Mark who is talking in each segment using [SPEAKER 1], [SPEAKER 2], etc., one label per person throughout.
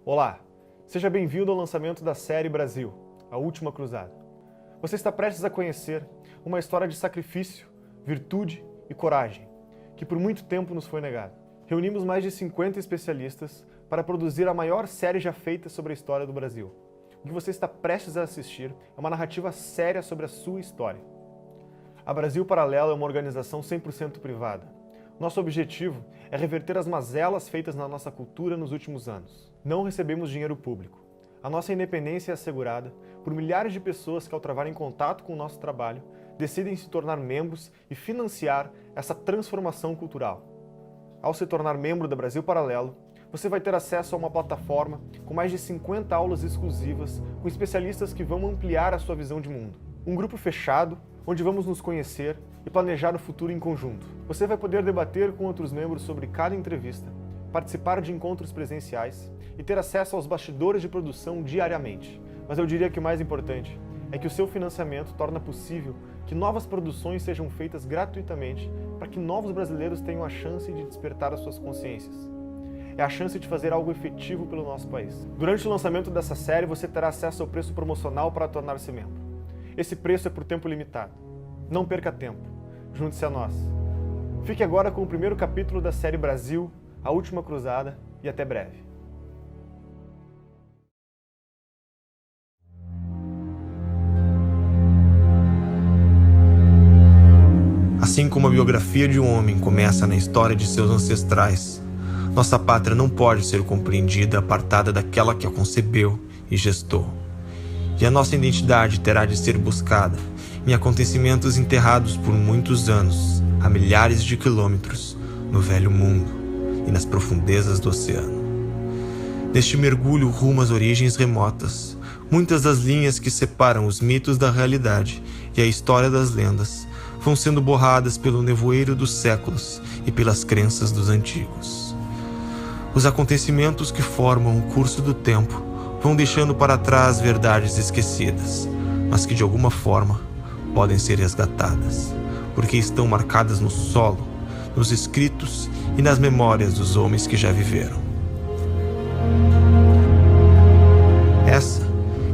[SPEAKER 1] Olá, seja bem-vindo ao lançamento da série Brasil, A Última Cruzada. Você está prestes a conhecer uma história de sacrifício, virtude e coragem, que por muito tempo nos foi negada. Reunimos mais de 50 especialistas para produzir a maior série já feita sobre a história do Brasil. O que você está prestes a assistir é uma narrativa séria sobre a sua história. A Brasil Paralelo é uma organização 100% privada. Nosso objetivo é reverter as mazelas feitas na nossa cultura nos últimos anos. Não recebemos dinheiro público. A nossa independência é assegurada por milhares de pessoas que, ao travarem contato com o nosso trabalho, decidem se tornar membros e financiar essa transformação cultural. Ao se tornar membro da Brasil Paralelo, você vai ter acesso a uma plataforma com mais de 50 aulas exclusivas com especialistas que vão ampliar a sua visão de mundo. Um grupo fechado, onde vamos nos conhecer e planejar o futuro em conjunto. Você vai poder debater com outros membros sobre cada entrevista, participar de encontros presenciais e ter acesso aos bastidores de produção diariamente. Mas eu diria que o mais importante é que o seu financiamento torna possível que novas produções sejam feitas gratuitamente para que novos brasileiros tenham a chance de despertar as suas consciências. É a chance de fazer algo efetivo pelo nosso país. Durante o lançamento dessa série, você terá acesso ao preço promocional para tornar-se membro. Esse preço é por tempo limitado. Não perca tempo. Junte-se a nós. Fique agora com o primeiro capítulo da série Brasil, A Última Cruzada, e até breve.
[SPEAKER 2] Assim como a biografia de um homem começa na história de seus ancestrais, nossa pátria não pode ser compreendida apartada daquela que a concebeu e gestou. E a nossa identidade terá de ser buscada em acontecimentos enterrados por muitos anos, a milhares de quilômetros, no velho mundo e nas profundezas do oceano. Neste mergulho rumo às origens remotas, muitas das linhas que separam os mitos da realidade e a história das lendas vão sendo borradas pelo nevoeiro dos séculos e pelas crenças dos antigos. Os acontecimentos que formam o curso do tempo vão deixando para trás verdades esquecidas, mas que de alguma forma podem ser resgatadas, porque estão marcadas no solo, nos escritos e nas memórias dos homens que já viveram. Essa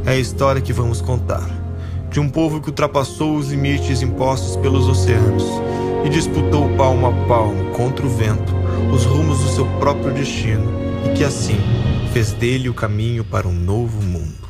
[SPEAKER 2] é a história que vamos contar, de um povo que ultrapassou os limites impostos pelos oceanos e disputou palmo a palmo contra o vento os rumos do seu próprio destino e que assim fez dele o caminho para um novo mundo.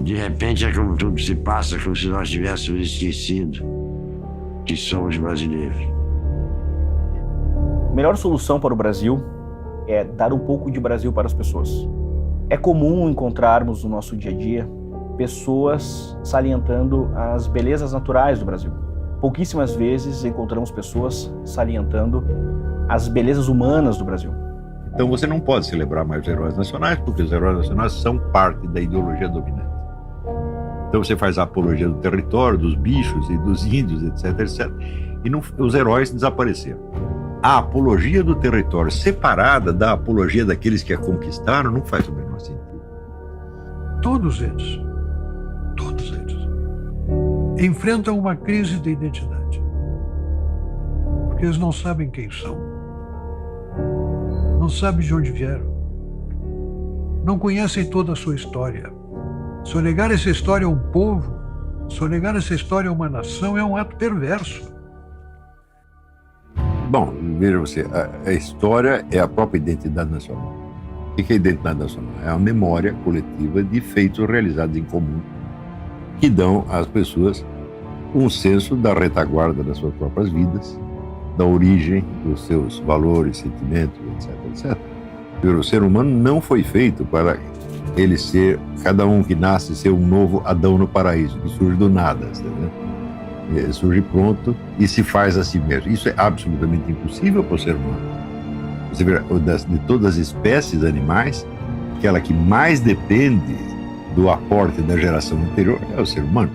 [SPEAKER 3] De repente é como tudo se passa, como se nós tivéssemos esquecido que somos brasileiros.
[SPEAKER 4] A melhor solução para o Brasil é dar um pouco de Brasil para as pessoas. É comum encontrarmos no nosso dia a dia pessoas salientando as belezas naturais do Brasil. Pouquíssimas vezes encontramos pessoas salientando as belezas humanas do Brasil.
[SPEAKER 5] Então você não pode celebrar mais os heróis nacionais, porque os heróis nacionais são parte da ideologia dominante. Então você faz a apologia do território, dos bichos e dos índios, etc, etc. E não, os heróis desapareceram. A apologia do território separada da apologia daqueles que a conquistaram não faz o menor sentido.
[SPEAKER 6] todos eles, enfrentam uma crise de identidade. Porque eles não sabem quem são, não sabem de onde vieram, não conhecem toda a sua história. Sonegar essa história a um povo, sonegar essa história a uma nação é um ato perverso.
[SPEAKER 5] Bom, veja você, a história é a própria identidade nacional. O que é a identidade nacional? É a memória coletiva de feitos realizados em comum que dão às pessoas um senso da retaguarda das suas próprias vidas, da origem dos seus valores, sentimentos, etc, etc. O ser humano não foi feito para ele ser, cada um que nasce, ser um novo Adão no paraíso, que surge do nada, né? Surge pronto e se faz a si mesmo. Isso é absolutamente impossível para o ser humano. Você vê, de todas as espécies animais, aquela que mais depende do aporte da geração anterior é o ser humano.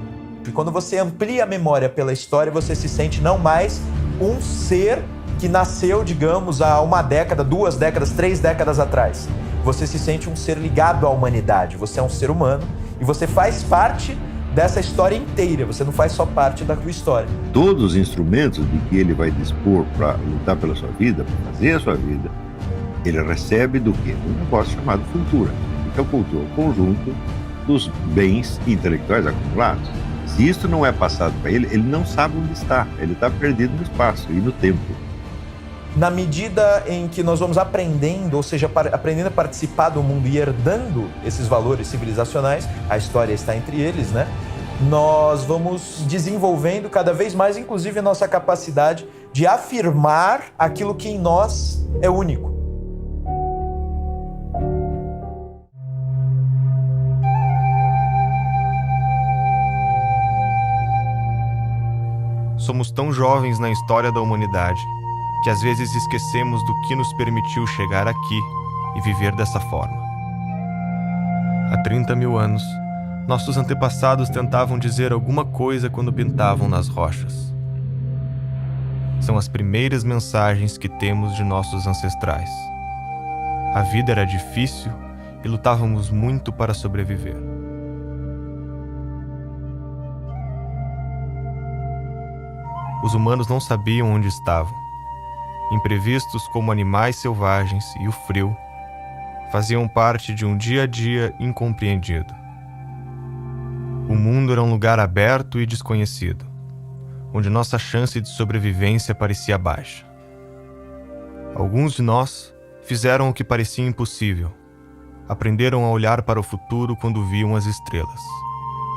[SPEAKER 2] E quando você amplia a memória pela história, você se sente não mais um ser que nasceu, digamos, há 1 década, 2 décadas, 3 décadas atrás. Você se sente um ser ligado à humanidade. Você é um ser humano e você faz parte dessa história inteira. Você não faz só parte da tua história.
[SPEAKER 5] Todos os instrumentos de que ele vai dispor para lutar pela sua vida, para fazer a sua vida, ele recebe do quê? Um negócio chamado cultura. Então, cultura é o conjunto dos bens intelectuais acumulados. Se isso não é passado para ele, ele não sabe onde está. Ele está perdido no espaço e no tempo.
[SPEAKER 2] Na medida em que nós vamos aprendendo, ou seja, aprendendo a participar do mundo e herdando esses valores civilizacionais, a história está entre eles, né? Nós vamos desenvolvendo cada vez mais, inclusive, a nossa capacidade de afirmar aquilo que em nós é único. Somos tão jovens na história da humanidade que às vezes esquecemos do que nos permitiu chegar aqui e viver dessa forma. Há 30 mil anos, nossos antepassados tentavam dizer alguma coisa quando pintavam nas rochas. São as primeiras mensagens que temos de nossos ancestrais. A vida era difícil e lutávamos muito para sobreviver. Os humanos não sabiam onde estavam. Imprevistos como animais selvagens e o frio faziam parte de um dia a dia incompreendido. O mundo era um lugar aberto e desconhecido, onde nossa chance de sobrevivência parecia baixa. Alguns de nós fizeram o que parecia impossível. Aprenderam a olhar para o futuro quando viam as estrelas,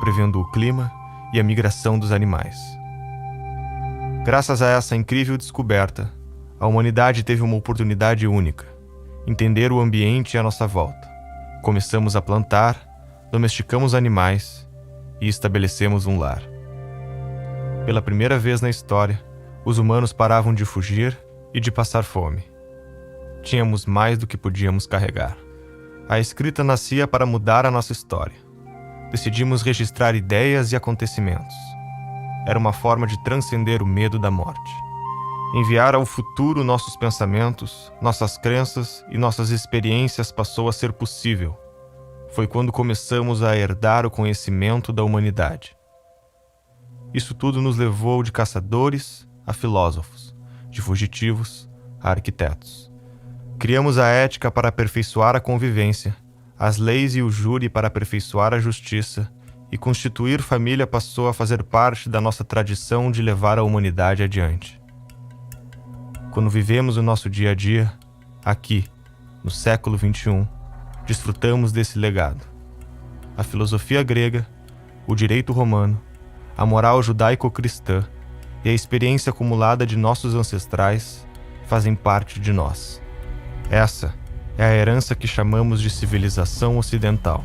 [SPEAKER 2] prevendo o clima e a migração dos animais. Graças a essa incrível descoberta, a humanidade teve uma oportunidade única: entender o ambiente à nossa volta. Começamos a plantar, domesticamos animais e estabelecemos um lar. Pela primeira vez na história, os humanos paravam de fugir e de passar fome. Tínhamos mais do que podíamos carregar. A escrita nascia para mudar a nossa história. Decidimos registrar ideias e acontecimentos. Era uma forma de transcender o medo da morte. Enviar ao futuro nossos pensamentos, nossas crenças e nossas experiências passou a ser possível. Foi quando começamos a herdar o conhecimento da humanidade. Isso tudo nos levou de caçadores a filósofos, de fugitivos a arquitetos. Criamos a ética para aperfeiçoar a convivência, as leis e o júri para aperfeiçoar a justiça, e constituir família passou a fazer parte da nossa tradição de levar a humanidade adiante. Quando vivemos o nosso dia a dia, aqui, no século XXI, desfrutamos desse legado. A filosofia grega, o direito romano, a moral judaico-cristã e a experiência acumulada de nossos ancestrais fazem parte de nós. Essa é a herança que chamamos de civilização ocidental.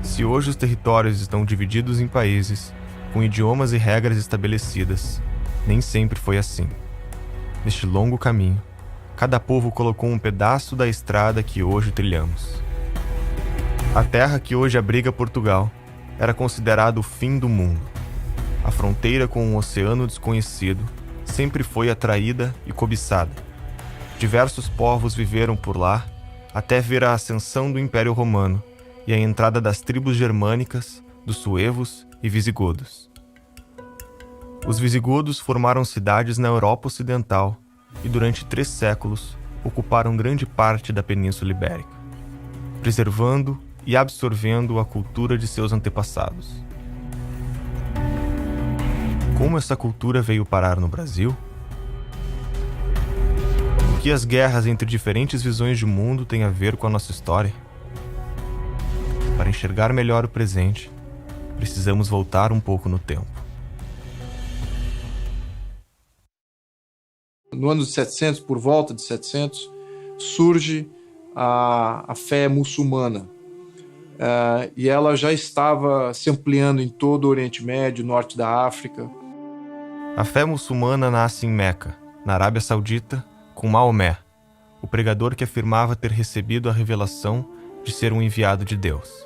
[SPEAKER 2] Se hoje os territórios estão divididos em países, com idiomas e regras estabelecidas, nem sempre foi assim. Neste longo caminho, cada povo colocou um pedaço da estrada que hoje trilhamos. A terra que hoje abriga Portugal era considerada o fim do mundo. A fronteira com um oceano desconhecido sempre foi atraída e cobiçada. Diversos povos viveram por lá até ver a ascensão do Império Romano e a entrada das tribos germânicas, dos suevos e visigodos. Os visigodos formaram cidades na Europa Ocidental e durante 3 séculos ocuparam grande parte da Península Ibérica, preservando e absorvendo a cultura de seus antepassados. Como essa cultura veio parar no Brasil? O que as guerras entre diferentes visões de mundo têm a ver com a nossa história? Para enxergar melhor o presente, precisamos voltar um pouco no tempo.
[SPEAKER 7] No ano de 700, por volta de 700, surge a fé muçulmana. E ela já estava se ampliando em todo o Oriente Médio, norte da África.
[SPEAKER 2] A fé muçulmana nasce em Meca, na Arábia Saudita, com Maomé, o pregador que afirmava ter recebido a revelação de ser um enviado de Deus.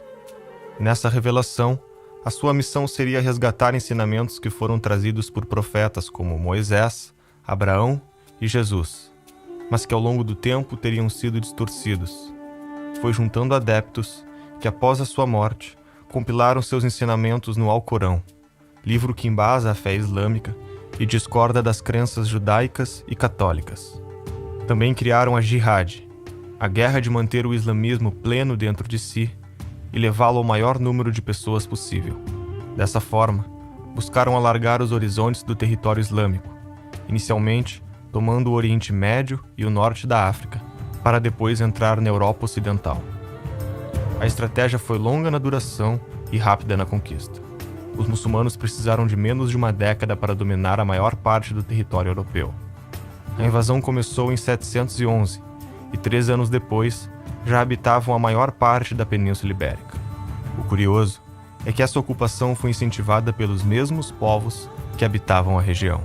[SPEAKER 2] Nessa revelação, a sua missão seria resgatar ensinamentos que foram trazidos por profetas como Moisés, Abraão e Jesus, mas que ao longo do tempo teriam sido distorcidos. Foi juntando adeptos que, após a sua morte, compilaram seus ensinamentos no Alcorão, livro que embasa a fé islâmica e discorda das crenças judaicas e católicas. Também criaram a Jihad, a guerra de manter o islamismo pleno dentro de si e levá-lo ao maior número de pessoas possível. Dessa forma, buscaram alargar os horizontes do território islâmico, inicialmente tomando o Oriente Médio e o norte da África, para depois entrar na Europa Ocidental. A estratégia foi longa na duração e rápida na conquista. Os muçulmanos precisaram de menos de uma década para dominar a maior parte do território europeu. A invasão começou em 711 e 3 anos depois já habitavam a maior parte da Península Ibérica. O curioso é que essa ocupação foi incentivada pelos mesmos povos que habitavam a região.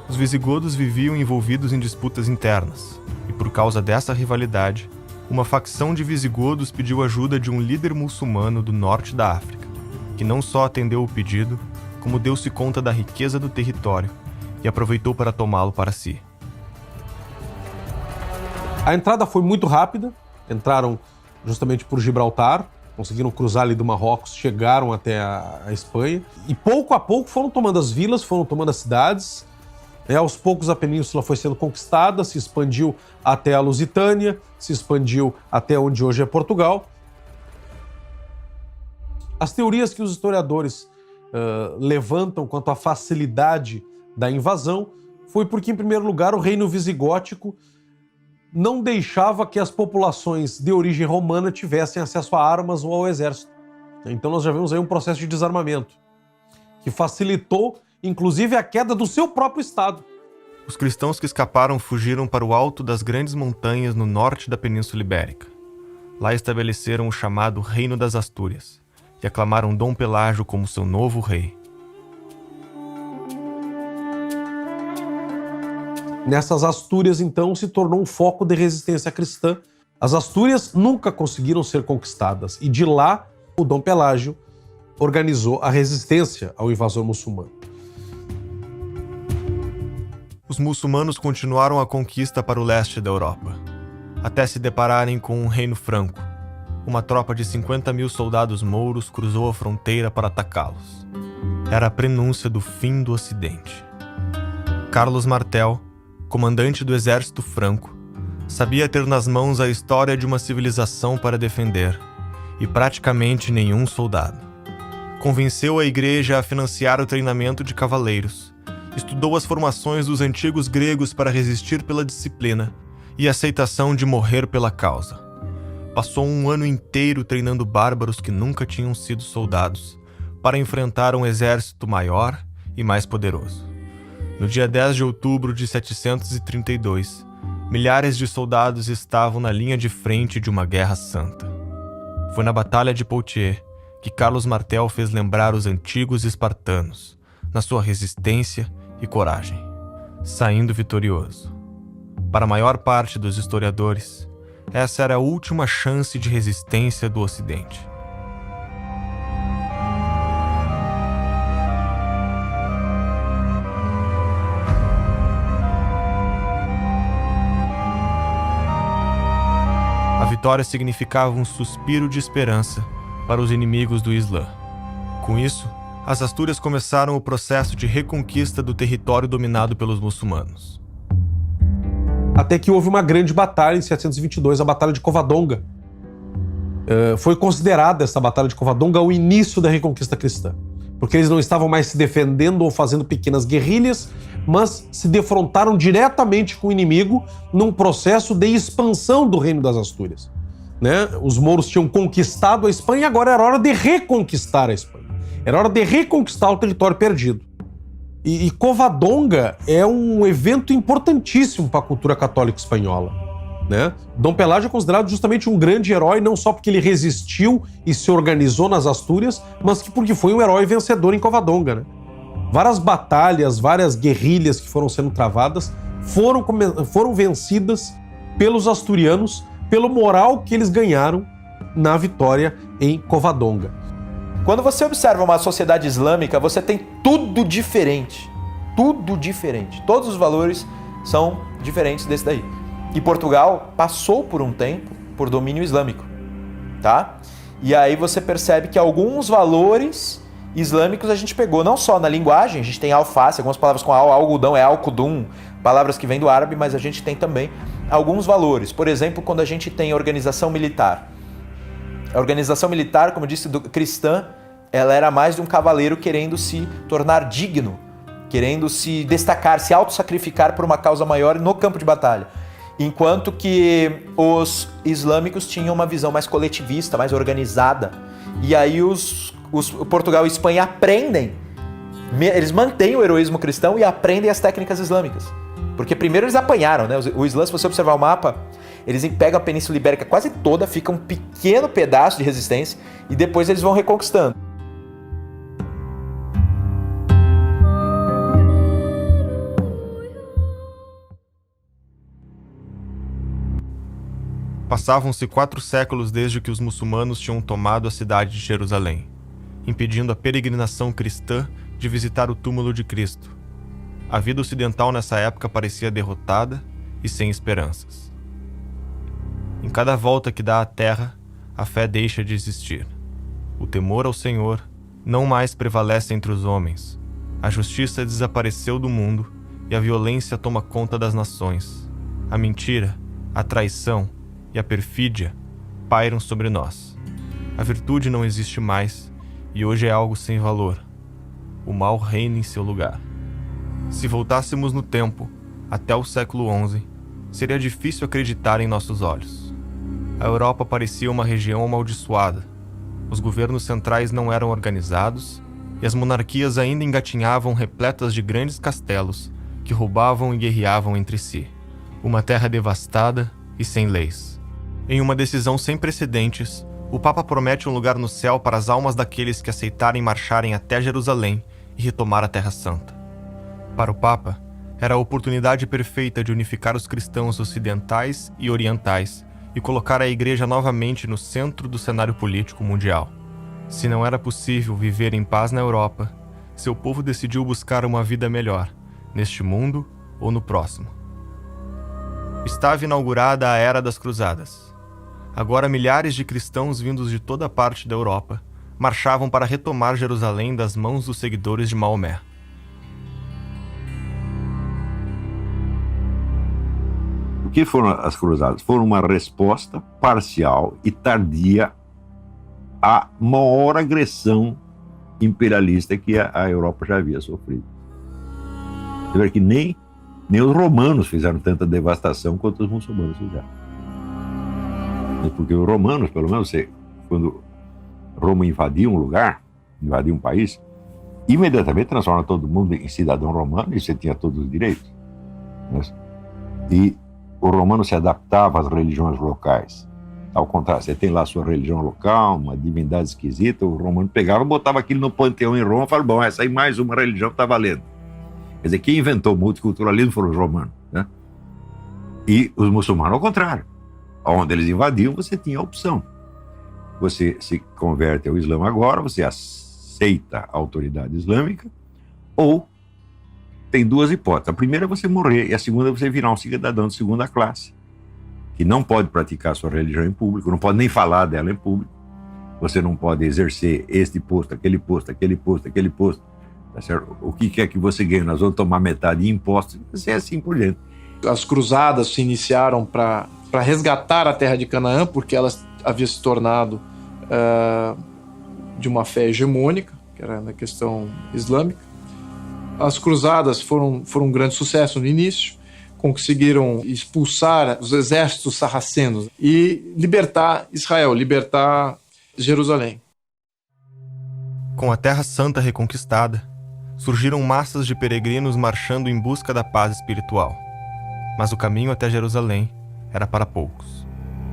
[SPEAKER 2] Os visigodos viviam envolvidos em disputas internas e, por causa dessa rivalidade, uma facção de visigodos pediu ajuda de um líder muçulmano do norte da África, que não só atendeu o pedido, como deu-se conta da riqueza do território e aproveitou para tomá-lo para si.
[SPEAKER 8] A entrada foi muito rápida, entraram justamente por Gibraltar, conseguiram cruzar ali do Marrocos, chegaram até a Espanha e pouco a pouco foram tomando as vilas, foram tomando as cidades. Aos poucos a península foi sendo conquistada, se expandiu até a Lusitânia, se expandiu até onde hoje é Portugal. As teorias que os historiadores levantam quanto à facilidade da invasão foi porque, em primeiro lugar, o reino visigótico não deixava que as populações de origem romana tivessem acesso a armas ou ao exército. Então nós já vemos aí um processo de desarmamento que facilitou, inclusive, a queda do seu próprio Estado.
[SPEAKER 2] Os cristãos que escaparam fugiram para o alto das grandes montanhas no norte da Península Ibérica. Lá estabeleceram o chamado Reino das Astúrias e aclamaram Dom Pelágio como seu novo rei.
[SPEAKER 8] Nessas Astúrias, então, se tornou um foco de resistência cristã. As Astúrias nunca conseguiram ser conquistadas e de lá o Dom Pelágio organizou a resistência ao invasor muçulmano.
[SPEAKER 2] Os muçulmanos continuaram a conquista para o leste da Europa, até se depararem com um reino franco. Uma tropa de 50.000 soldados mouros cruzou a fronteira para atacá-los. Era a prenúncia do fim do Ocidente. Carlos Martel, comandante do exército franco, sabia ter nas mãos a história de uma civilização para defender, e praticamente nenhum soldado. Convenceu a igreja a financiar o treinamento de cavaleiros, estudou as formações dos antigos gregos para resistir pela disciplina e a aceitação de morrer pela causa. Passou um ano inteiro treinando bárbaros que nunca tinham sido soldados para enfrentar um exército maior e mais poderoso. No dia 10 de outubro de 732, milhares de soldados estavam na linha de frente de uma guerra santa. Foi na Batalha de Poitiers que Carlos Martel fez lembrar os antigos espartanos, na sua resistência e coragem, saindo vitorioso. Para a maior parte dos historiadores, essa era a última chance de resistência do Ocidente. A vitória significava um suspiro de esperança para os inimigos do Islã. Com isso, as Astúrias começaram o processo de reconquista do território dominado pelos muçulmanos.
[SPEAKER 8] Até que houve uma grande batalha em 722, a Batalha de Covadonga. Foi considerada essa Batalha de Covadonga o início da reconquista cristã, porque eles não estavam mais se defendendo ou fazendo pequenas guerrilhas, mas se defrontaram diretamente com o inimigo num processo de expansão do reino das Astúrias. Né? Os mouros tinham conquistado a Espanha e agora era hora de reconquistar a Espanha. Era hora de reconquistar o território perdido. E Covadonga é um evento importantíssimo para a cultura católica espanhola. Né? Dom Pelágio é considerado justamente um grande herói, não só porque ele resistiu e se organizou nas Astúrias, mas porque foi um herói vencedor em Covadonga. Né? Várias batalhas, várias guerrilhas que foram sendo travadas foram vencidas pelos asturianos, pelo moral que eles ganharam na vitória em Covadonga.
[SPEAKER 9] Quando você observa uma sociedade islâmica, você tem tudo diferente. Tudo diferente. Todos os valores são diferentes desse daí. E Portugal passou por um tempo por domínio islâmico, tá? E aí você percebe que alguns valores islâmicos a gente pegou não só na linguagem, a gente tem alface, algumas palavras com algodão é alcudum, palavras que vêm do árabe, mas a gente tem também alguns valores. Por exemplo, quando a gente tem organização militar. A organização militar, como eu disse, cristã, ela era mais de um cavaleiro querendo se tornar digno, querendo se destacar, se autossacrificar por uma causa maior no campo de batalha. Enquanto que os islâmicos tinham uma visão mais coletivista, mais organizada. E aí Portugal e Espanha aprendem, eles mantêm o heroísmo cristão e aprendem as técnicas islâmicas. Porque primeiro eles apanharam, né? O Islã, se você observar o mapa, eles pegam a Península Ibérica quase toda, fica um pequeno pedaço de resistência e depois eles vão reconquistando.
[SPEAKER 2] Passavam-se 4 séculos desde que os muçulmanos tinham tomado a cidade de Jerusalém, impedindo a peregrinação cristã de visitar o túmulo de Cristo. A vida ocidental nessa época parecia derrotada e sem esperanças. Em cada volta que dá à terra, a fé deixa de existir. O temor ao Senhor não mais prevalece entre os homens. A justiça desapareceu do mundo e a violência toma conta das nações. A mentira, a traição e a perfídia pairam sobre nós. A virtude não existe mais e hoje é algo sem valor. O mal reina em seu lugar. Se voltássemos no tempo, até o século XI, seria difícil acreditar em nossos olhos. A Europa parecia uma região amaldiçoada. Os governos centrais não eram organizados e as monarquias ainda engatinhavam repletas de grandes castelos que roubavam e guerreavam entre si. Uma terra devastada e sem leis. Em uma decisão sem precedentes, o Papa promete um lugar no céu para as almas daqueles que aceitarem marcharem até Jerusalém e retomar a Terra Santa. Para o Papa, era a oportunidade perfeita de unificar os cristãos ocidentais e orientais e colocar a Igreja novamente no centro do cenário político mundial. Se não era possível viver em paz na Europa, seu povo decidiu buscar uma vida melhor, neste mundo ou no próximo. Estava inaugurada a Era das Cruzadas. Agora milhares de cristãos vindos de toda parte da Europa marchavam para retomar Jerusalém das mãos dos seguidores de Maomé.
[SPEAKER 5] O que foram as cruzadas? Foram uma resposta parcial e tardia à maior agressão imperialista que a Europa já havia sofrido. Você vê que nem os romanos fizeram tanta devastação quanto os muçulmanos fizeram. Porque os romanos, pelo menos, quando Roma invadia um lugar, invadia um país, imediatamente transforma todo mundo em cidadão romano e você tinha todos os direitos. E o romano se adaptava às religiões locais. Ao contrário, você tem lá a sua religião local, uma divindade esquisita, o romano pegava, botava aquilo no panteão em Roma e falava, bom, essa aí mais uma religião está valendo. Quer dizer, quem inventou o multiculturalismo foram os romanos, né? E os muçulmanos ao contrário. Onde eles invadiam, você tinha a opção. Você se converte ao Islã agora, você aceita a autoridade islâmica, ou tem 2 hipóteses. A primeira é você morrer, e a segunda é você virar um cidadão de segunda classe, que não pode praticar sua religião em público, não pode nem falar dela em público, você não pode exercer este posto, aquele posto, aquele posto, aquele posto. Tá certo? O que é que você ganha? Nós vamos tomar metade de impostos, e assim por diante.
[SPEAKER 7] As cruzadas se iniciaram para resgatar a terra de Canaã, porque ela havia se tornado de uma fé hegemônica, que era na questão islâmica. As cruzadas foram um grande sucesso no início, conseguiram expulsar os exércitos sarracenos e libertar Israel, libertar Jerusalém.
[SPEAKER 2] Com a Terra Santa reconquistada, surgiram massas de peregrinos marchando em busca da paz espiritual. Mas o caminho até Jerusalém era para poucos.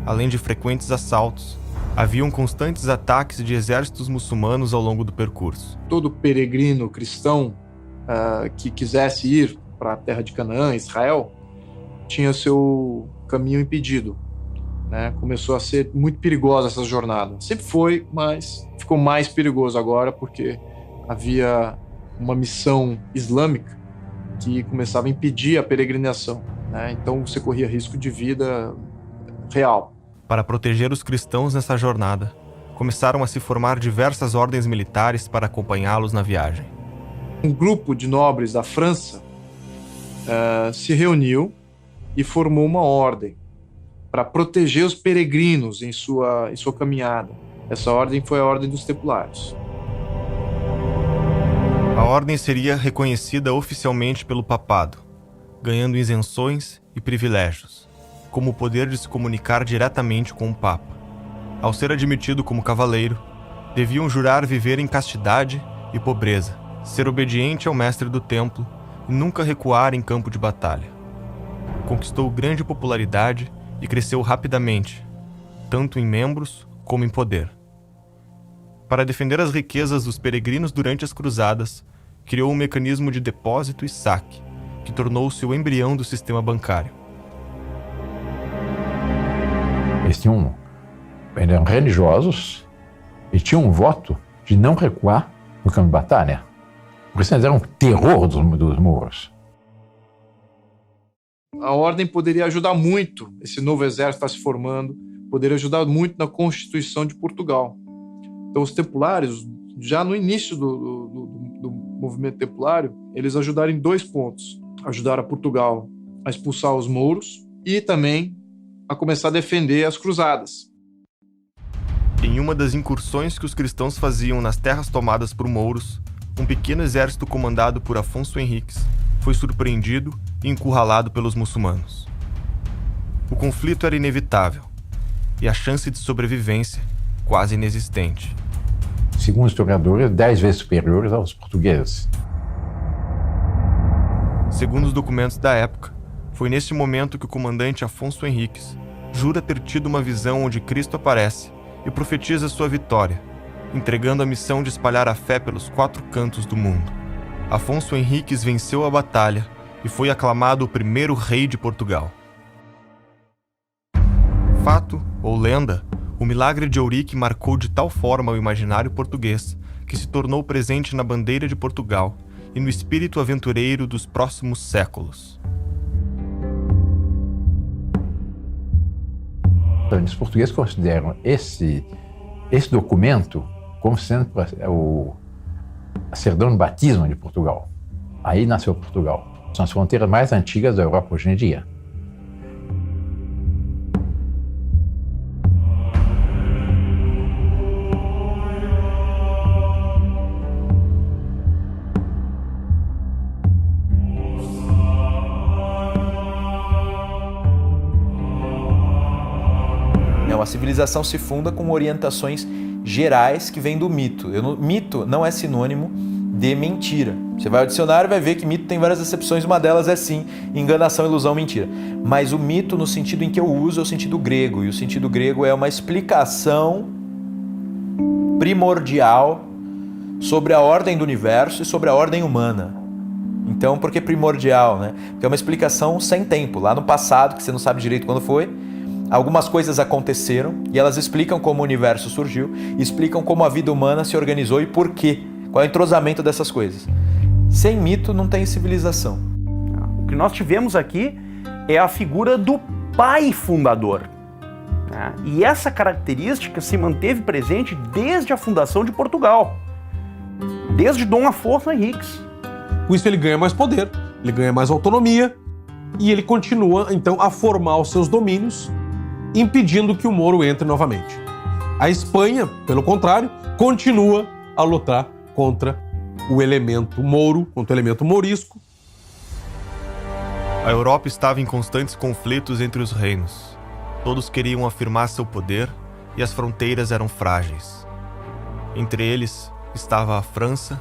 [SPEAKER 2] Além de frequentes assaltos, haviam constantes ataques de exércitos muçulmanos ao longo do percurso.
[SPEAKER 7] Todo peregrino cristão que quisesse ir para a terra de Canaã, Israel, tinha seu caminho impedido. Né? Começou a ser muito perigosa essa jornada. Sempre foi, mas ficou mais perigoso agora porque havia uma missão islâmica que começava a impedir a peregrinação. Né? Então você corria risco de vida real.
[SPEAKER 2] Para proteger os cristãos nessa jornada, começaram a se formar diversas ordens militares para acompanhá-los na viagem.
[SPEAKER 7] Um grupo de nobres da França se reuniu e formou uma ordem para proteger os peregrinos em sua caminhada. Essa ordem foi a Ordem dos Templários.
[SPEAKER 2] A ordem seria reconhecida oficialmente pelo papado, ganhando isenções e privilégios, como o poder de se comunicar diretamente com o Papa. Ao ser admitido como cavaleiro, deviam jurar viver em castidade e pobreza, ser obediente ao mestre do templo e nunca recuar em campo de batalha. Conquistou grande popularidade e cresceu rapidamente, tanto em membros como em poder. Para defender as riquezas dos peregrinos durante as cruzadas, criou um mecanismo de depósito e saque, que tornou-se o embrião do sistema bancário.
[SPEAKER 10] Eles eram religiosos e tinham um voto de não recuar no campo de batalha. Por isso eles eram o terror dos mouros.
[SPEAKER 7] A ordem poderia ajudar muito, esse novo exército está se formando, poderia ajudar muito na Constituição de Portugal. Então os templários, já no início do movimento templário, eles ajudaram em 2 pontos. Ajudaram a Portugal a expulsar os mouros e também a começar a defender as cruzadas.
[SPEAKER 2] Em uma das incursões que os cristãos faziam nas terras tomadas por mouros, um pequeno exército comandado por Afonso Henriques foi surpreendido e encurralado pelos muçulmanos. O conflito era inevitável e a chance de sobrevivência quase inexistente.
[SPEAKER 10] Segundo historiadores, 10 vezes superiores aos portugueses.
[SPEAKER 2] Segundo os documentos da época, foi nesse momento que o comandante Afonso Henriques jura ter tido uma visão onde Cristo aparece e profetiza sua vitória, entregando a missão de espalhar a fé pelos 4 cantos do mundo. Afonso Henriques venceu a batalha e foi aclamado o primeiro rei de Portugal. Fato ou lenda, o milagre de Ourique marcou de tal forma o imaginário português que se tornou presente na bandeira de Portugal e no espírito aventureiro dos próximos séculos.
[SPEAKER 10] Os portugueses consideram esse documento como sendo a certidão de batismo de Portugal. Aí nasceu Portugal. São as fronteiras mais antigas da Europa hoje em dia.
[SPEAKER 9] A civilização se funda com orientações gerais que vêm do mito. Mito não é sinônimo de mentira. Você vai ao dicionário e vai ver que mito tem várias acepções, uma delas é sim, enganação, ilusão, mentira. Mas o mito, no sentido em que eu uso, é o sentido grego, e o sentido grego é uma explicação primordial sobre a ordem do universo e sobre a ordem humana. Então, por que primordial, né? Porque é uma explicação sem tempo, lá no passado, que você não sabe direito quando foi. Algumas coisas aconteceram e elas explicam como o universo surgiu, explicam como a vida humana se organizou e por quê, qual é o entrosamento dessas coisas. Sem mito não tem civilização.
[SPEAKER 11] O que nós tivemos aqui é a figura do pai fundador.
[SPEAKER 4] né? E essa característica se manteve presente desde a fundação de Portugal, desde Dom Afonso Henriques.
[SPEAKER 8] Com isso ele ganha mais poder, ele ganha mais autonomia e ele continua, então, a formar os seus domínios, impedindo que o Moro entre novamente. A Espanha, pelo contrário, continua a lutar contra o elemento Mouro, contra o elemento mourisco.
[SPEAKER 2] A Europa estava em constantes conflitos entre os reinos. Todos queriam afirmar seu poder e as fronteiras eram frágeis. Entre eles estava a França,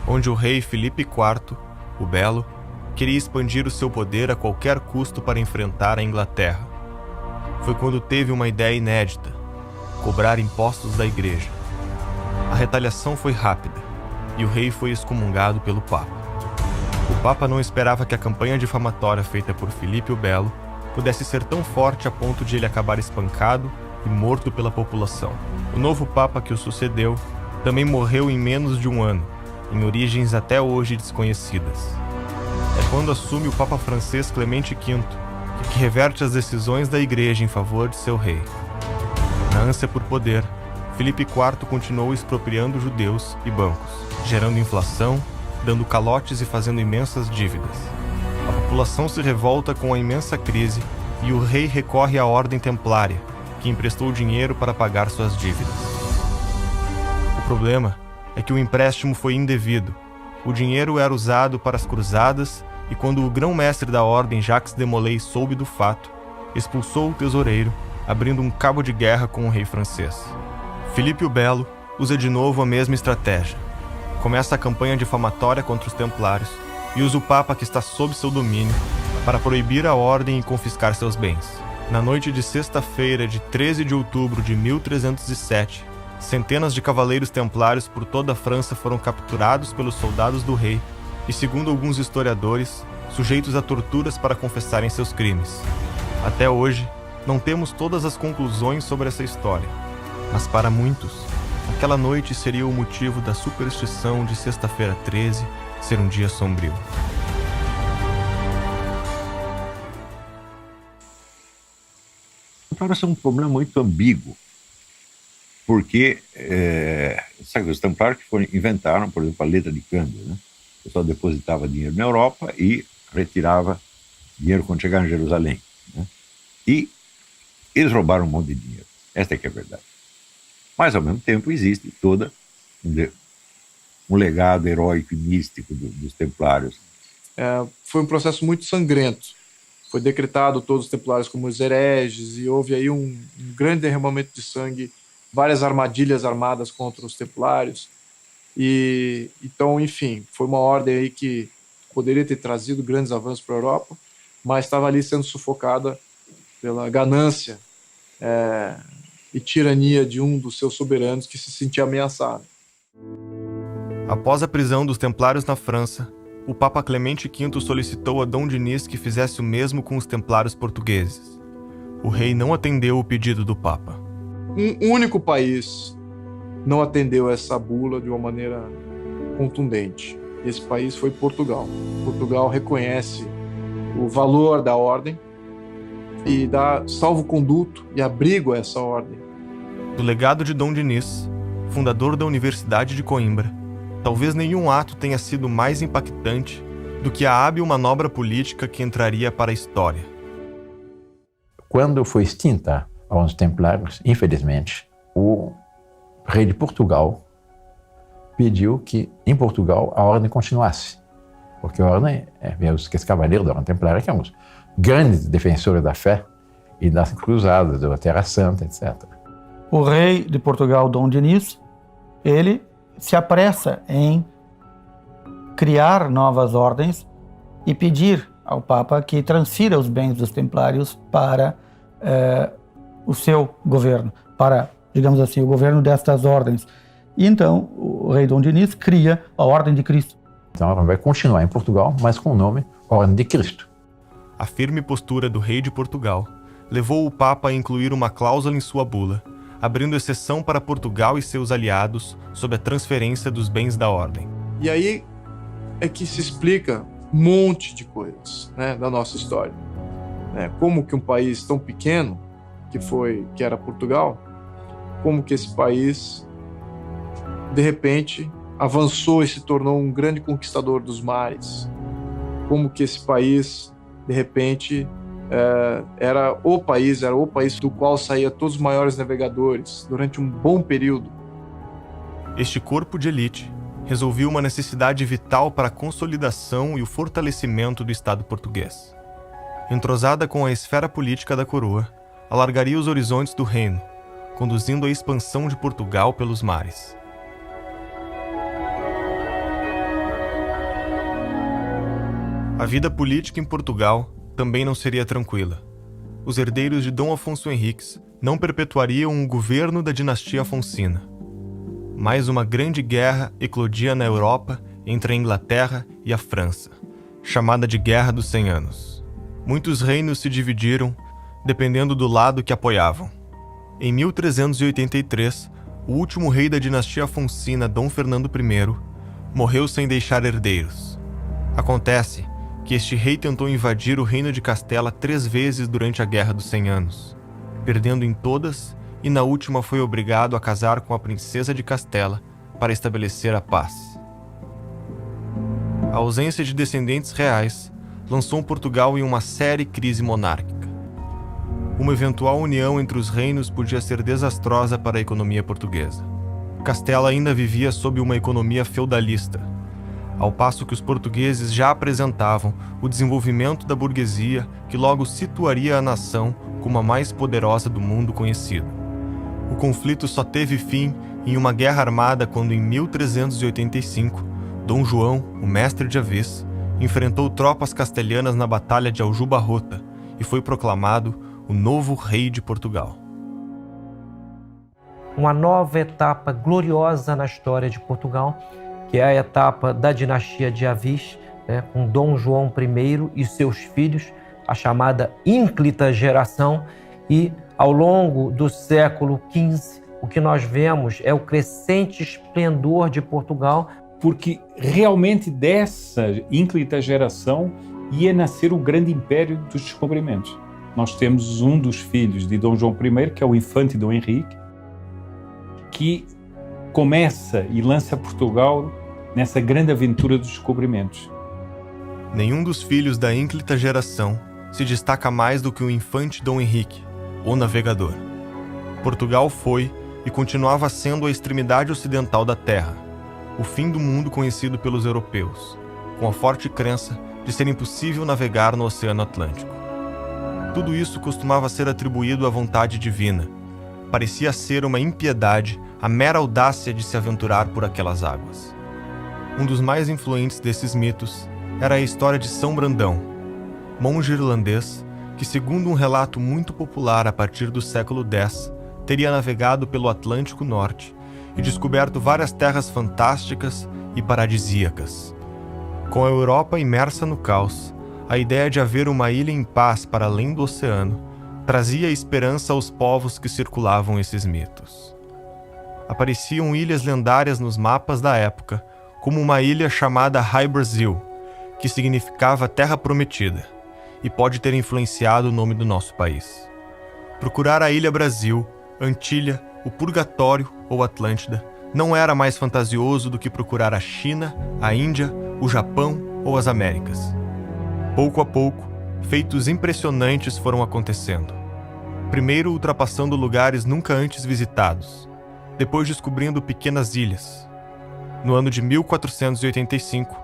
[SPEAKER 2] onde o rei Filipe IV, o Belo, queria expandir o seu poder a qualquer custo para enfrentar a Inglaterra. Foi quando teve uma ideia inédita: cobrar impostos da igreja. A retaliação foi rápida e o rei foi excomungado pelo Papa. O Papa não esperava que a campanha difamatória feita por Filipe o Belo pudesse ser tão forte a ponto de ele acabar espancado e morto pela população. O novo Papa que o sucedeu também morreu em menos de um ano, em origens até hoje desconhecidas. É quando assume o Papa francês Clemente V que reverte as decisões da Igreja em favor de seu rei. Na ânsia por poder, Filipe IV continuou expropriando judeus e bancos, gerando inflação, dando calotes e fazendo imensas dívidas. A população se revolta com a imensa crise e o rei recorre à Ordem Templária, que emprestou dinheiro para pagar suas dívidas. O problema é que o empréstimo foi indevido. O dinheiro era usado para as cruzadas e quando o grão-mestre da Ordem, Jacques de Molay, soube do fato, expulsou o tesoureiro, abrindo um cabo de guerra com o rei francês. Filipe o Belo usa de novo a mesma estratégia. Começa a campanha difamatória contra os templários e usa o Papa que está sob seu domínio para proibir a ordem e confiscar seus bens. Na noite de sexta-feira de 13 de outubro de 1307, centenas de cavaleiros templários por toda a França foram capturados pelos soldados do rei e, segundo alguns historiadores, sujeitos a torturas para confessarem seus crimes. Até hoje, não temos todas as conclusões sobre essa história, mas para muitos, aquela noite seria o motivo da superstição de sexta-feira 13 ser um dia sombrio.
[SPEAKER 5] Templários é um problema muito ambíguo, porque os templários que inventaram, por exemplo, a letra de câmbio, né? O pessoal depositava dinheiro na Europa e retirava dinheiro quando chegava em Jerusalém, né? E eles roubaram um monte de dinheiro. Esta é que é a verdade. Mas, ao mesmo tempo, existe todo um legado heróico e místico dos templários.
[SPEAKER 7] Foi um processo muito sangrento. Foi decretado todos os templários como os hereges e houve aí um grande derramamento de sangue, várias armadilhas armadas contra os templários. E então, enfim, foi uma ordem aí que poderia ter trazido grandes avanços para a Europa, mas estava ali sendo sufocada pela ganância e tirania de um dos seus soberanos que se sentia ameaçado.
[SPEAKER 2] Após a prisão dos templários na França, o Papa Clemente V solicitou a Dom Dinis que fizesse o mesmo com os templários portugueses. O rei não atendeu o pedido do Papa.
[SPEAKER 7] Um único país não atendeu essa bula de uma maneira contundente. Esse país foi Portugal. Portugal reconhece o valor da ordem e dá salvo-conduto e abrigo a essa ordem.
[SPEAKER 2] Do legado de Dom Dinis, fundador da Universidade de Coimbra, talvez nenhum ato tenha sido mais impactante do que a hábil manobra política que entraria para a história.
[SPEAKER 10] Quando foi extinta a Ordem dos Templários, infelizmente, o rei de Portugal pediu que, em Portugal, a ordem continuasse. Porque a ordem, os cavaleiros da Ordem Templária, que eram os grandes defensores da fé e das cruzadas, da Terra Santa, etc.
[SPEAKER 11] O rei de Portugal, Dom Dinis, ele se apressa em criar novas ordens e pedir ao Papa que transfira os bens dos templários para o seu governo, para, digamos assim, o governo destas ordens. E então o rei Dom Dinis cria a Ordem de Cristo.
[SPEAKER 10] Então ela vai continuar em Portugal, mas com o nome Ordem de Cristo.
[SPEAKER 2] A firme postura do rei de Portugal levou o Papa a incluir uma cláusula em sua bula, abrindo exceção para Portugal e seus aliados sob a transferência dos bens da ordem.
[SPEAKER 7] E aí é que se explica um monte de coisas, né, da nossa história. Como que um país tão pequeno que era Portugal, como que esse país, de repente, avançou e se tornou um grande conquistador dos mares. Como que esse país, de repente, era o país do qual saía todos os maiores navegadores durante um bom período.
[SPEAKER 2] Este corpo de elite resolveu uma necessidade vital para a consolidação e o fortalecimento do Estado português. Entrosada com a esfera política da coroa, alargaria os horizontes do reino, conduzindo à expansão de Portugal pelos mares. A vida política em Portugal também não seria tranquila. Os herdeiros de Dom Afonso Henriques não perpetuariam o governo da dinastia Afonsina. Mais uma grande guerra eclodia na Europa entre a Inglaterra e a França, chamada de Guerra dos 100 Anos. Muitos reinos se dividiram, dependendo do lado que apoiavam. Em 1383, o último rei da dinastia Afonsina, Dom Fernando I, morreu sem deixar herdeiros. Acontece que este rei tentou invadir o reino de Castela 3 vezes durante a Guerra dos 100 Anos, perdendo em todas, e na última foi obrigado a casar com a princesa de Castela para estabelecer a paz. A ausência de descendentes reais lançou Portugal em uma séria crise monárquica. Uma eventual união entre os reinos podia ser desastrosa para a economia portuguesa. Castela ainda vivia sob uma economia feudalista, ao passo que os portugueses já apresentavam o desenvolvimento da burguesia que logo situaria a nação como a mais poderosa do mundo conhecido. O conflito só teve fim em uma guerra armada quando, em 1385, Dom João, o mestre de Avis, enfrentou tropas castelhanas na Batalha de Aljubarrota e foi proclamado o novo rei de Portugal.
[SPEAKER 12] Uma nova etapa gloriosa na história de Portugal, que é a etapa da dinastia de Avis, com Dom João I e seus filhos, a chamada ínclita geração, e ao longo do século XV, o que nós vemos é o crescente esplendor de Portugal.
[SPEAKER 13] Porque realmente dessa ínclita geração ia nascer o grande império dos descobrimentos. Nós temos um dos filhos de Dom João I, que é o infante Dom Henrique, que começa e lança Portugal nessa grande aventura dos descobrimentos.
[SPEAKER 2] Nenhum dos filhos da ínclita geração se destaca mais do que o infante Dom Henrique, o navegador. Portugal foi e continuava sendo a extremidade ocidental da terra, o fim do mundo conhecido pelos europeus, com a forte crença de ser impossível navegar no Oceano Atlântico. Tudo isso costumava ser atribuído à vontade divina. Parecia ser uma impiedade a mera audácia de se aventurar por aquelas águas. Um dos mais influentes desses mitos era a história de São Brandão, monge irlandês que, segundo um relato muito popular a partir do século X, teria navegado pelo Atlântico Norte e descoberto várias terras fantásticas e paradisíacas. Com a Europa imersa no caos, a ideia de haver uma ilha em paz para além do oceano trazia esperança aos povos que circulavam esses mitos. Apareciam ilhas lendárias nos mapas da época, como uma ilha chamada High Brasil, que significava Terra Prometida, e pode ter influenciado o nome do nosso país. Procurar a Ilha Brasil, Antilha, o Purgatório ou Atlântida não era mais fantasioso do que procurar a China, a Índia, o Japão ou as Américas. Pouco a pouco, feitos impressionantes foram acontecendo. Primeiro ultrapassando lugares nunca antes visitados, depois descobrindo pequenas ilhas. No ano de 1485,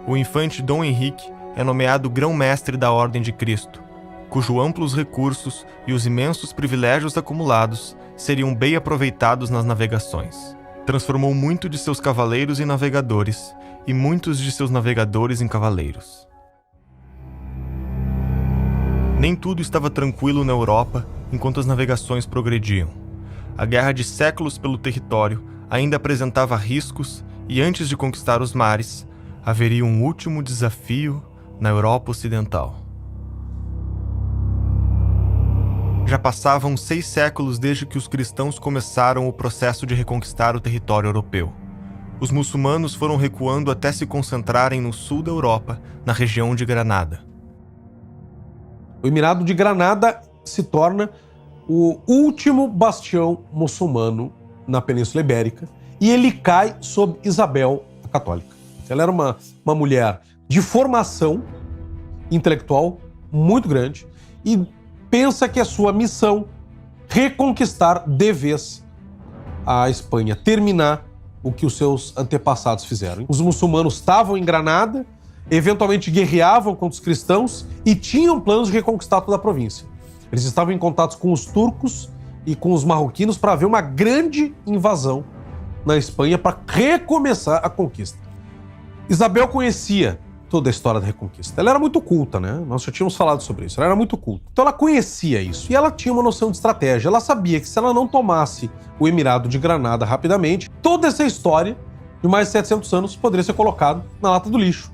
[SPEAKER 2] o infante Dom Henrique é nomeado grão-mestre da Ordem de Cristo, cujos amplos recursos e os imensos privilégios acumulados seriam bem aproveitados nas navegações. Transformou muito de seus cavaleiros em navegadores e muitos de seus navegadores em cavaleiros. Nem tudo estava tranquilo na Europa enquanto as navegações progrediam. A guerra de séculos pelo território ainda apresentava riscos e, antes de conquistar os mares, haveria um último desafio na Europa Ocidental. Já passavam 6 séculos desde que os cristãos começaram o processo de reconquistar o território europeu. Os muçulmanos foram recuando até se concentrarem no sul da Europa, na região de Granada.
[SPEAKER 8] O Emirado de Granada se torna o último bastião muçulmano na Península Ibérica, e ele cai sob Isabel a Católica. Ela era uma mulher de formação intelectual muito grande e pensa que é sua missão reconquistar de vez a Espanha, terminar o que os seus antepassados fizeram. Os muçulmanos estavam em Granada, eventualmente guerreavam contra os cristãos e tinham planos de reconquistar toda a província. Eles estavam em contato com os turcos e com os marroquinos para haver uma grande invasão na Espanha para recomeçar a conquista. Isabel conhecia toda a história da Reconquista. Ela era muito culta, né? Nós já tínhamos falado sobre isso. Ela era muito culta. Então ela conhecia isso e ela tinha uma noção de estratégia. Ela sabia que se ela não tomasse o Emirado de Granada rapidamente, toda essa história de mais de 700 anos poderia ser colocada na lata do lixo.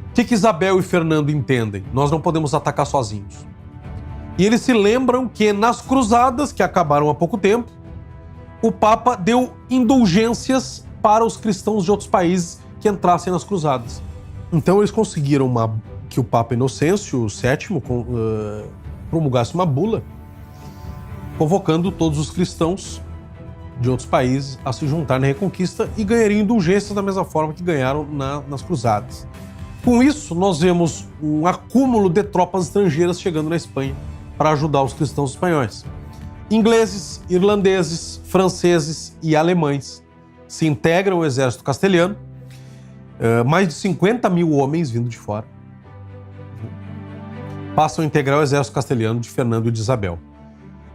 [SPEAKER 8] O que Isabel e Fernando entendem? Nós não podemos atacar sozinhos. E eles se lembram que nas cruzadas, que acabaram há pouco tempo, o Papa deu indulgências para os cristãos de outros países que entrassem nas cruzadas. Então eles conseguiram que o Papa Inocêncio VII promulgasse uma bula convocando todos os cristãos de outros países a se juntar na Reconquista e ganhariam indulgências da mesma forma que ganharam nas cruzadas. Com isso, nós vemos um acúmulo de tropas estrangeiras chegando na Espanha para ajudar os cristãos espanhóis. Ingleses, irlandeses, franceses e alemães se integram ao exército castelhano. Mais de 50 mil homens vindo de fora passam a integrar o exército castelhano de Fernando e de Isabel.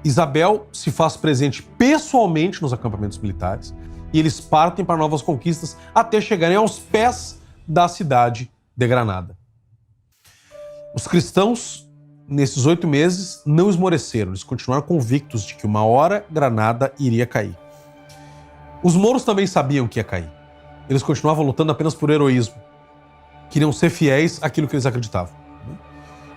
[SPEAKER 8] Isabel se faz presente pessoalmente nos acampamentos militares e eles partem para novas conquistas até chegarem aos pés da cidade de Granada. Os cristãos, nesses 8 meses, não esmoreceram, eles continuaram convictos de que uma hora Granada iria cair. Os mouros também sabiam que ia cair. Eles continuavam lutando apenas por heroísmo. Queriam ser fiéis àquilo que eles acreditavam.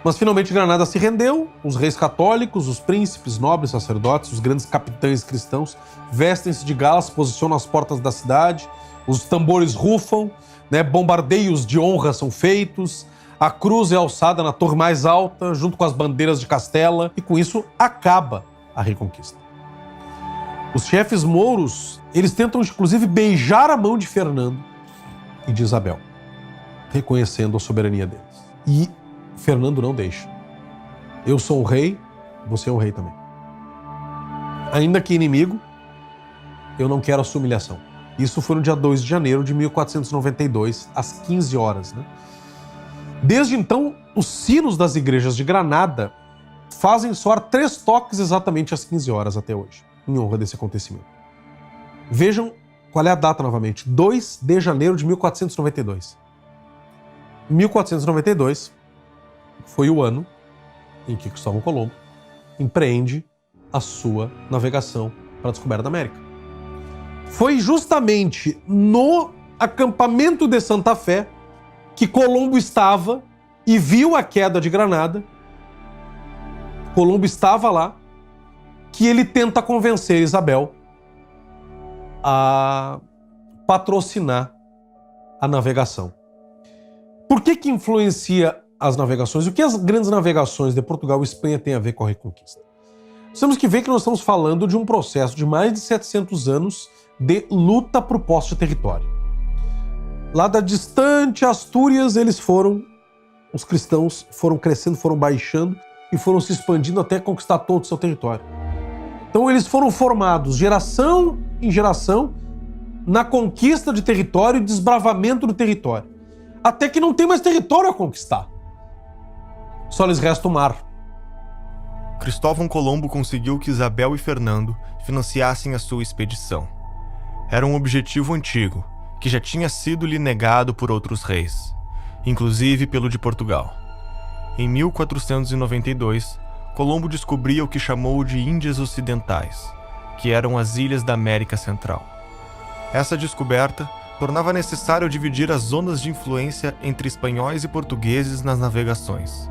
[SPEAKER 8] Mas finalmente Granada se rendeu, os reis católicos, os príncipes, nobres, sacerdotes, os grandes capitães cristãos vestem-se de galas, se posicionam às portas da cidade, os tambores rufam, bombardeios de honra são feitos, a cruz é alçada na torre mais alta, junto com as bandeiras de Castela, e com isso acaba a Reconquista. Os chefes mouros, eles tentam inclusive beijar a mão de Fernando e de Isabel, reconhecendo a soberania deles. E Fernando não deixa. Eu sou um rei, você é um rei também. Ainda que inimigo, eu não quero a sua humilhação. Isso foi no dia 2 de janeiro de 1492, às 15 horas. Desde então, os sinos das igrejas de Granada fazem soar 3 toques exatamente às 15 horas até hoje, em honra desse acontecimento. Vejam qual é a data novamente, 2 de janeiro de 1492. 1492 foi o ano em que Cristóvão Colombo empreende a sua navegação para a descoberta da América. Foi justamente no acampamento de Santa Fé que Colombo estava e viu a queda de Granada. Colombo estava lá, que ele tenta convencer Isabel a patrocinar a navegação. Por que influencia as navegações? O que as grandes navegações de Portugal e Espanha têm a ver com a Reconquista? Nós temos que ver que nós estamos falando de um processo de mais de 700 anos de luta por posse de território. Lá da distante Astúrias, os cristãos foram crescendo, foram baixando e foram se expandindo até conquistar todo o seu território. Então eles foram formados geração em geração na conquista de território e desbravamento do território. Até que não tem mais território a conquistar. Só lhes resta o mar.
[SPEAKER 2] Cristóvão Colombo conseguiu que Isabel e Fernando financiassem a sua expedição. Era um objetivo antigo, que já tinha sido lhe negado por outros reis, inclusive pelo de Portugal. Em 1492, Colombo descobria o que chamou de Índias Ocidentais, que eram as ilhas da América Central. Essa descoberta tornava necessário dividir as zonas de influência entre espanhóis e portugueses nas navegações.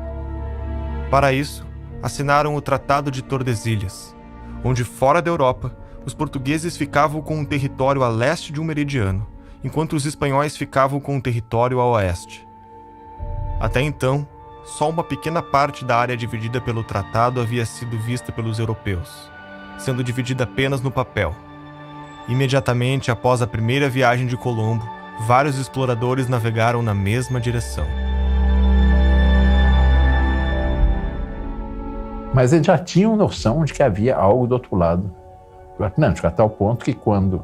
[SPEAKER 2] Para isso, assinaram o Tratado de Tordesilhas, onde fora da Europa, os portugueses ficavam com um território a leste de um meridiano, enquanto os espanhóis ficavam com um território a oeste. Até então, só uma pequena parte da área dividida pelo tratado havia sido vista pelos europeus, sendo dividida apenas no papel. Imediatamente após a primeira viagem de Colombo, vários exploradores navegaram na mesma direção.
[SPEAKER 10] Mas eles já tinham noção de que havia algo do outro lado do Atlântico, a tal ponto que quando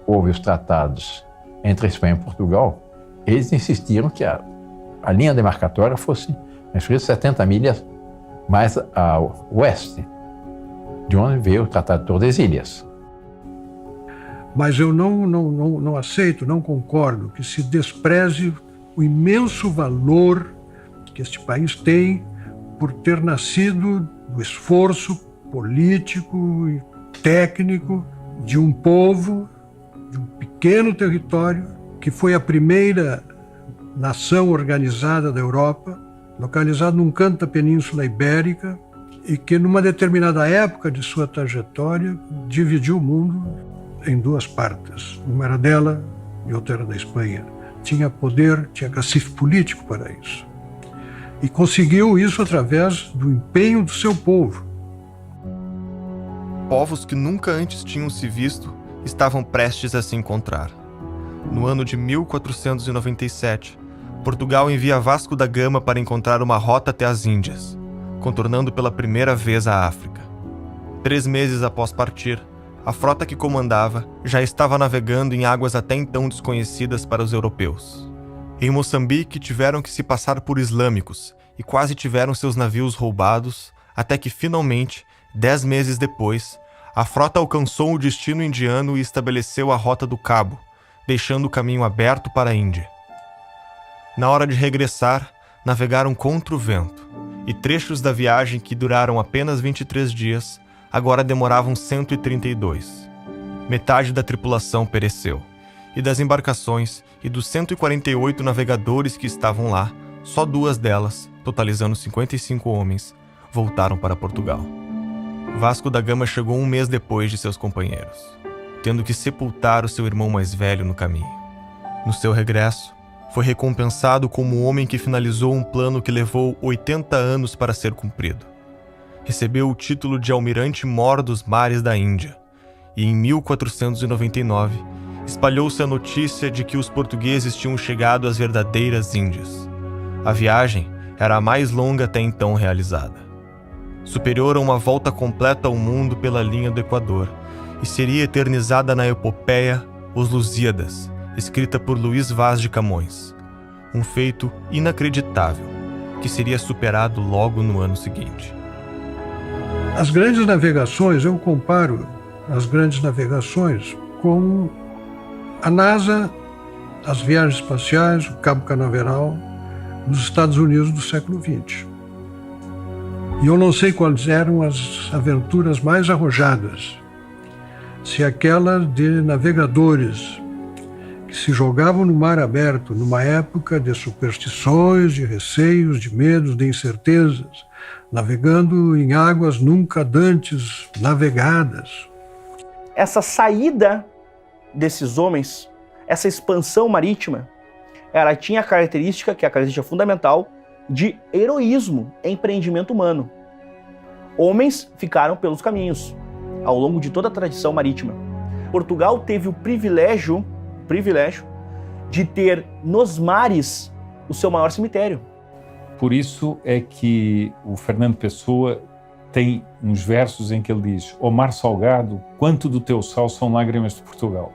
[SPEAKER 10] houve os tratados entre Espanha e Portugal, eles insistiram que a linha demarcatória fosse 70 milhas mais ao oeste, de onde veio o Tratado de Tordesilhas.
[SPEAKER 6] Mas eu não aceito, não concordo que se despreze o imenso valor que este país tem por ter nascido do esforço político e técnico de um povo, de um pequeno território, que foi a primeira nação organizada da Europa, localizado num canto da Península Ibérica, e que numa determinada época de sua trajetória dividiu o mundo em duas partes. Uma era dela e outra era da Espanha. Tinha poder, tinha cacife político para isso. E conseguiu isso através do empenho do seu povo.
[SPEAKER 2] Povos que nunca antes tinham se visto estavam prestes a se encontrar. No ano de 1497, Portugal envia Vasco da Gama para encontrar uma rota até as Índias, contornando pela primeira vez a África. 3 meses após partir, a frota que comandava já estava navegando em águas até então desconhecidas para os europeus. Em Moçambique, tiveram que se passar por islâmicos e quase tiveram seus navios roubados, até que finalmente, 10 meses depois, a frota alcançou o destino indiano e estabeleceu a Rota do Cabo, deixando o caminho aberto para a Índia. Na hora de regressar, navegaram contra o vento, e trechos da viagem que duraram apenas 23 dias, agora demoravam 132. Metade da tripulação pereceu, e das embarcações e dos 148 navegadores que estavam lá, só 2 delas, totalizando 55 homens, voltaram para Portugal. Vasco da Gama chegou 1 mês depois de seus companheiros, tendo que sepultar o seu irmão mais velho no caminho. No seu regresso, foi recompensado como o homem que finalizou um plano que levou 80 anos para ser cumprido. Recebeu o título de Almirante-Mor dos Mares da Índia, e em 1499 espalhou-se a notícia de que os portugueses tinham chegado às verdadeiras Índias. A viagem era a mais longa até então realizada, superior a uma volta completa ao mundo pela linha do Equador, e seria eternizada na epopeia Os Lusíadas, escrita por Luís Vaz de Camões. Um feito inacreditável, que seria superado logo no ano seguinte.
[SPEAKER 6] As grandes navegações, eu comparo as grandes navegações com a NASA, as viagens espaciais, o Cabo Canaveral, nos Estados Unidos do século XX. E eu não sei quais eram as aventuras mais arrojadas. Se aquela de navegadores que se jogavam no mar aberto numa época de superstições, de receios, de medos, de incertezas, navegando em águas nunca dantes navegadas.
[SPEAKER 4] Essa saída desses homens, essa expansão marítima, ela tinha a característica, que é a característica fundamental, de heroísmo, empreendimento humano. Homens ficaram pelos caminhos, ao longo de toda a tradição marítima. Portugal teve o privilégio de ter nos mares o seu maior cemitério.
[SPEAKER 13] Por isso é que o Fernando Pessoa tem uns versos em que ele diz: "Ó mar salgado, quanto do teu sal são lágrimas de Portugal."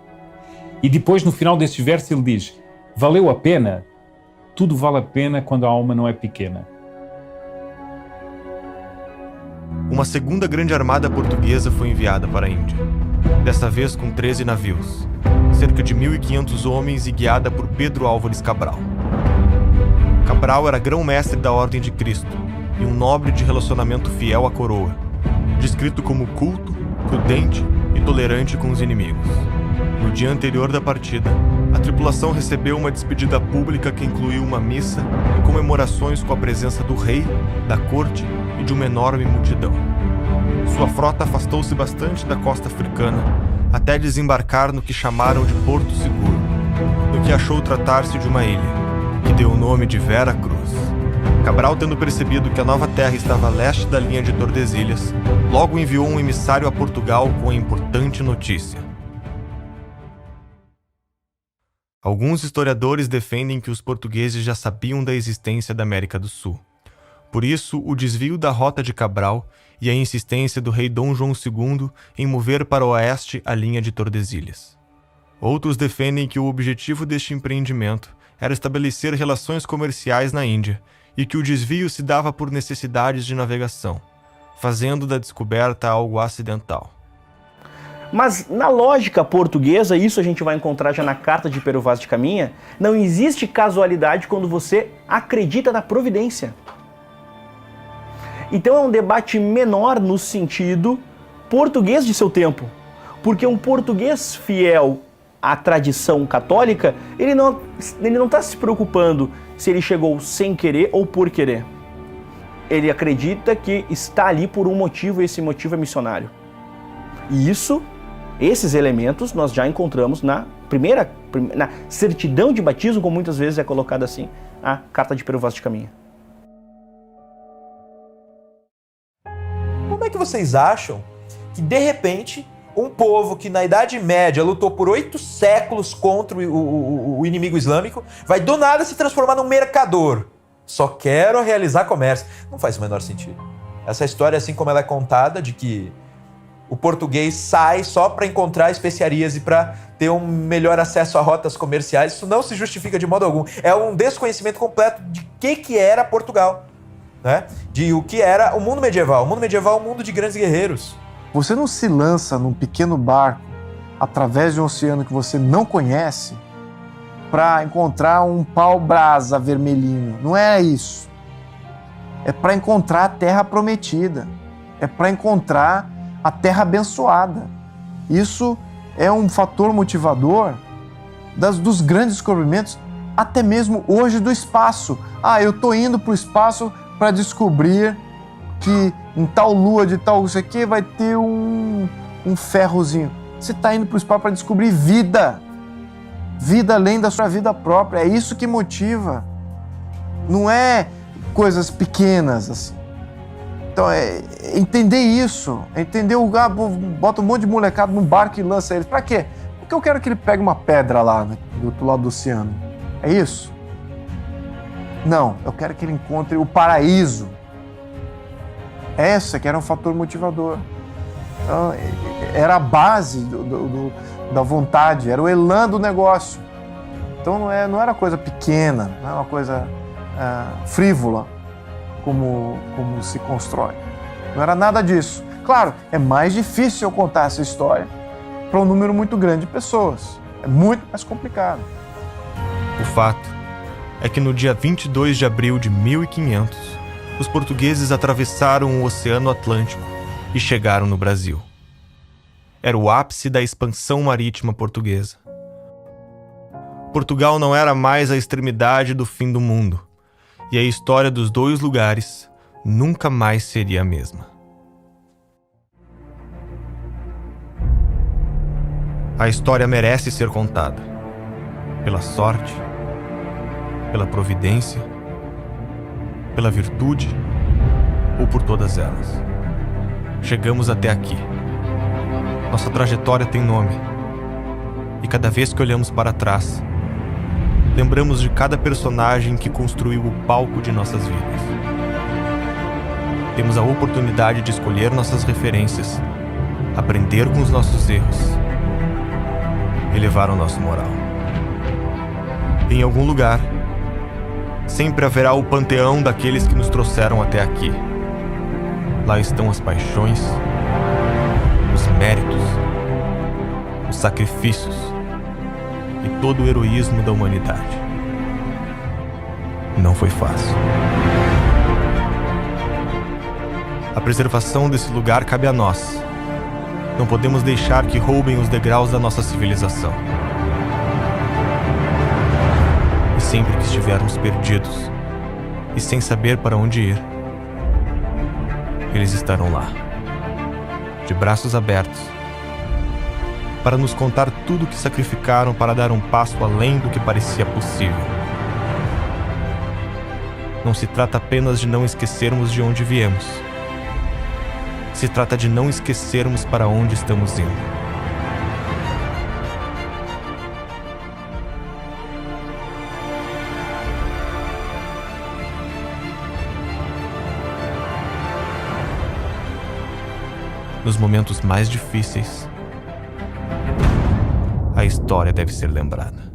[SPEAKER 13] E depois, no final desses versos, ele diz: "Valeu a pena? Tudo vale a pena quando a alma não é pequena."
[SPEAKER 2] Uma segunda grande armada portuguesa foi enviada para a Índia, desta vez com 13 navios, cerca de 1.500 homens e guiada por Pedro Álvares Cabral. Cabral era grão-mestre da Ordem de Cristo e um nobre de relacionamento fiel à coroa, descrito como culto, prudente e tolerante com os inimigos. No dia anterior da partida, a tripulação recebeu uma despedida pública que incluiu uma missa e comemorações com a presença do rei, da corte e de uma enorme multidão. Sua frota afastou-se bastante da costa africana, até desembarcar no que chamaram de Porto Seguro, no que achou tratar-se de uma ilha, que deu o nome de Vera Cruz. Cabral, tendo percebido que a nova terra estava a leste da linha de Tordesilhas, logo enviou um emissário a Portugal com a importante notícia. Alguns historiadores defendem que os portugueses já sabiam da existência da América do Sul. Por isso, o desvio da rota de Cabral e a insistência do rei Dom João II em mover para o oeste a linha de Tordesilhas. Outros defendem que o objetivo deste empreendimento era estabelecer relações comerciais na Índia e que o desvio se dava por necessidades de navegação, fazendo da descoberta algo acidental.
[SPEAKER 4] Mas na lógica portuguesa, isso a gente vai encontrar já na Carta de Pero Vaz de Caminha, não existe casualidade quando você acredita na providência. Então é um debate menor no sentido português de seu tempo, porque um português fiel à tradição católica, ele não está se preocupando se ele chegou sem querer ou por querer. Ele acredita que está ali por um motivo e esse motivo é missionário. E esses elementos nós já encontramos na certidão de batismo, como muitas vezes é colocada assim, a Carta de Pero Vaz de Caminha.
[SPEAKER 9] Como é que vocês acham que, de repente, um povo que na Idade Média lutou por 8 séculos contra o inimigo islâmico vai do nada se transformar num mercador? Só quero realizar comércio. Não faz o menor sentido. Essa história, assim como ela é contada, de que o português sai só para encontrar especiarias e para ter um melhor acesso a rotas comerciais, isso não se justifica de modo algum. É um desconhecimento completo de que era Portugal, né? De o que era o mundo medieval. O mundo medieval é um mundo de grandes guerreiros.
[SPEAKER 14] Você não se lança num pequeno barco através de um oceano que você não conhece para encontrar um pau-brasa vermelhinho. Não é isso. É para encontrar a terra prometida. É para encontrar a terra abençoada. Isso é um fator motivador dos grandes descobrimentos, até mesmo hoje do espaço. Eu estou indo para o espaço para descobrir que em tal lua de tal isso aqui vai ter um ferrozinho. Você está indo para o espaço para descobrir vida. Vida além da sua vida própria. É isso que motiva. Não é coisas pequenas assim. Então, entender isso. Entender bota um monte de molecada num barco e lança eles. Para quê? Porque eu quero que ele pegue uma pedra lá, né, do outro lado do oceano. É isso? Não. Eu quero que ele encontre o paraíso. Essa que era um fator motivador. Então, era a base da vontade, era o elan do negócio. Então não era coisa pequena, não era uma coisa frívola como se constrói. Não era nada disso. Claro, é mais difícil eu contar essa história para um número muito grande de pessoas. É muito mais complicado.
[SPEAKER 2] O fato é que no dia 22 de abril de 1500, os portugueses atravessaram o Oceano Atlântico e chegaram no Brasil. Era o ápice da expansão marítima portuguesa. Portugal não era mais a extremidade do fim do mundo, e a história dos dois lugares nunca mais seria a mesma. A história merece ser contada, pela sorte, pela providência, pela virtude ou por todas elas. Chegamos até aqui. Nossa trajetória tem nome. E cada vez que olhamos para trás, lembramos de cada personagem que construiu o palco de nossas vidas. Temos a oportunidade de escolher nossas referências, aprender com os nossos erros, elevar o nosso moral. Em algum lugar, sempre haverá o panteão daqueles que nos trouxeram até aqui. Lá estão as paixões, os méritos, os sacrifícios e todo o heroísmo da humanidade. Não foi fácil. A preservação desse lugar cabe a nós. Não podemos deixar que roubem os degraus da nossa civilização. E sempre que estivermos perdidos e sem saber para onde ir, eles estarão lá, de braços abertos, para nos contar tudo o que sacrificaram para dar um passo além do que parecia possível. Não se trata apenas de não esquecermos de onde viemos. Se trata de não esquecermos para onde estamos indo. Nos momentos mais difíceis, a história deve ser lembrada.